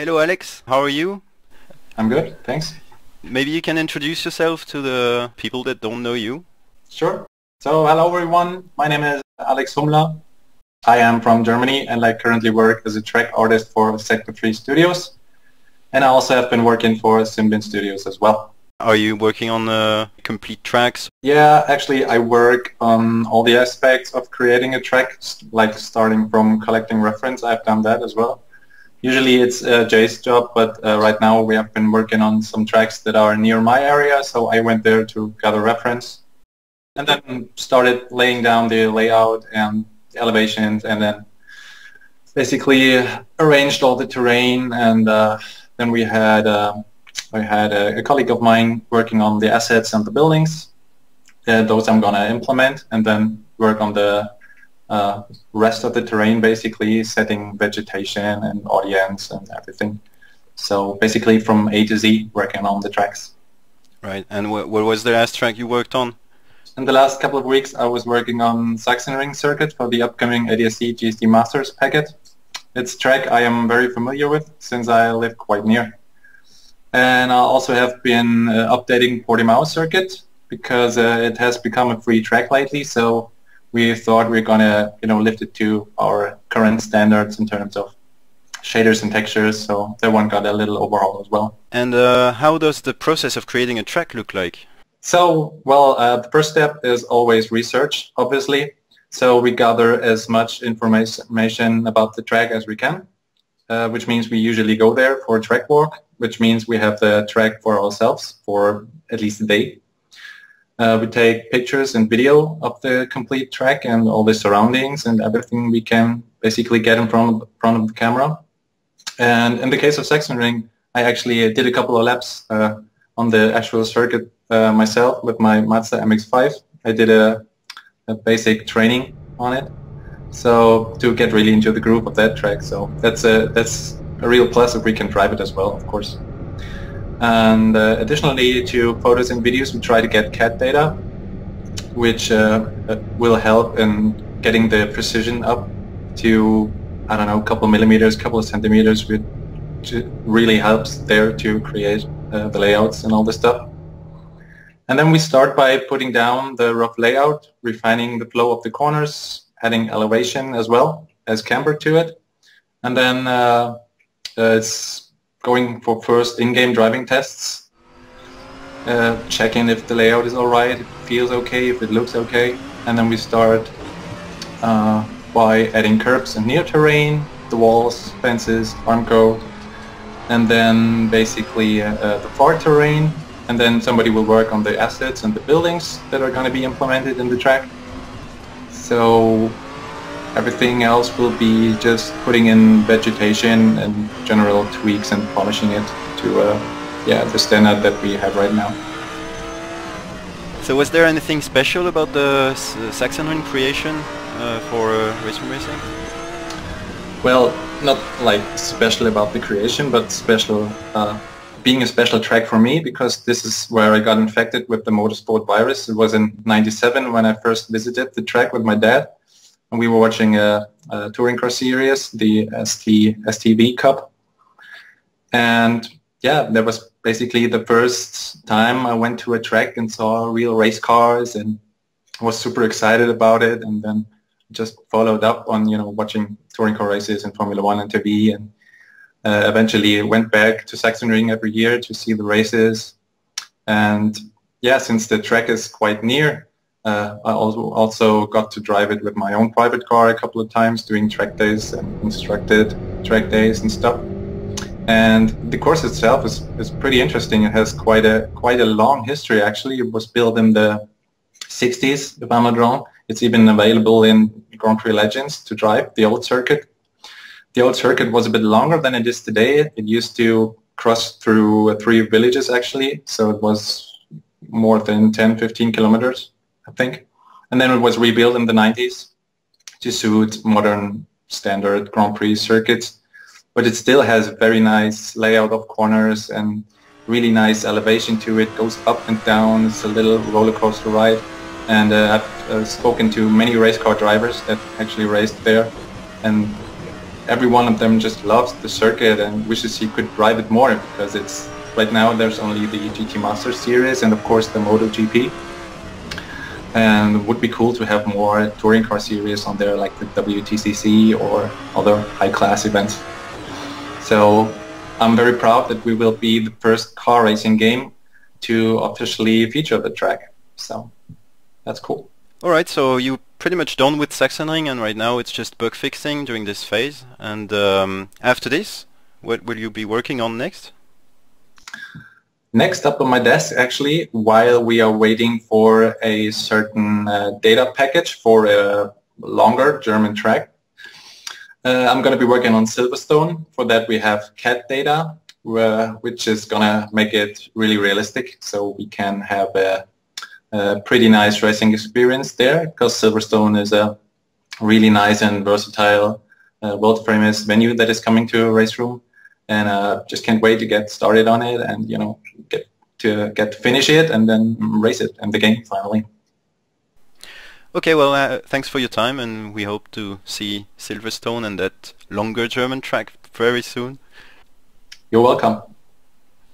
Hello Alex, how are you? I'm good, thanks. Maybe you can introduce yourself to the people that don't know you. Sure. So hello everyone, my name is Alex Humla. I am from Germany and I currently work as a track artist for Sector 3 Studios. And I also have been working for Simbin Studios as well. Are you working on complete tracks? Yeah, actually I work on all the aspects of creating a track, like starting from collecting reference. I've done that as well. Usually it's Jay's job, but right now we have been working on some tracks that are near my area, so I went there to gather reference and then started laying down the layout and the elevations, and then basically arranged all the terrain. And then I had a colleague of mine working on the assets and the buildings. Those I'm gonna implement and then work on the rest of the terrain, basically setting vegetation and audience and everything. So basically from A to Z working on the tracks. Right, and what was the last track you worked on? In the last couple of weeks I was working on Sachsenring circuit for the upcoming ADSC GSD Masters packet. It's a track I am very familiar with since I live quite near. And I also have been updating Portimao circuit because it has become a free track lately, so we thought we're gonna, lift it to our current standards in terms of shaders and textures. So that one got a little overhaul as well. And how does the process of creating a track look like? So, well, the first step is always research, obviously. So we gather as much information about the track as we can, which means we usually go there for a track walk, which means we have the track for ourselves for at least a day. We take pictures and video of the complete track and all the surroundings and everything we can basically get in front of the camera. And in the case of Sachsenring, I actually did a couple of laps on the actual circuit myself with my Mazda MX-5. I did a basic training on it, so to get really into the groove of that track. So that's a real plus if we can drive it as well, of course. And additionally to photos and videos, we try to get CAD data, which will help in getting the precision up to, I don't know, a couple of millimeters, couple of centimeters, which really helps there to create the layouts and all this stuff. And then we start by putting down the rough layout, refining the flow of the corners, adding elevation as well as camber to it. And then it's going for first in-game driving tests, checking if the layout is alright, if it feels okay, if it looks okay. And then we start by adding curbs and near terrain, the walls, fences, Armco, and then basically the far terrain. And then somebody will work on the assets and the buildings that are going to be implemented in the track. So everything else will be just putting in vegetation and general tweaks and polishing it to the standard that we have right now. So was there anything special about the Sachsenring creation for Race from Racing? Well, not like special about the creation, but special being a special track for me, because this is where I got infected with the motorsport virus. It was in '97 when I first visited the track with my dad. And we were watching a touring car series, the STV Cup. And yeah, that was basically the first time I went to a track and saw real race cars and was super excited about it. And then just followed up on, watching touring car races and Formula One and TV, and eventually went back to Sachsenring every year to see the races. And yeah, since the track is quite near, I also got to drive it with my own private car a couple of times, doing track days and instructed track days and stuff. And the course itself is pretty interesting. It has quite a long history actually. It was built in the 60s, if I'm not wrong. It's even available in Grand Prix Legends to drive, the old circuit. The old circuit was a bit longer than it is today. It used to cross through 3 villages actually, so it was more than 10-15 kilometers, I think. And then it was rebuilt in the 90s to suit modern standard Grand Prix circuits. But it still has a very nice layout of corners and really nice elevation to it. Goes up and down. It's a little roller coaster ride. And I've spoken to many race car drivers that actually raced there. And every one of them just loves the circuit and wishes he could drive it more, because it's right now there's only the GT Master Series and of course the MotoGP. And it would be cool to have more touring car series on there, like the WTCC or other high-class events. So I'm very proud that we will be the first car racing game to officially feature the track. So that's cool. Alright, so you're pretty much done with Sachsenring, and right now it's just bug fixing during this phase. And after this, what will you be working on next? Next up on my desk, actually, while we are waiting for a certain data package for a longer German track, I'm going to be working on Silverstone. For that we have CAD data, which is going to make it really realistic, so we can have a pretty nice racing experience there, because Silverstone is a really nice and versatile world-famous venue that is coming to a race room. And just can't wait to get started on it and, you know, get to finish it and then race it in the game finally. Okay, well, thanks for your time, and we hope to see Silverstone and that longer German track very soon. You're welcome.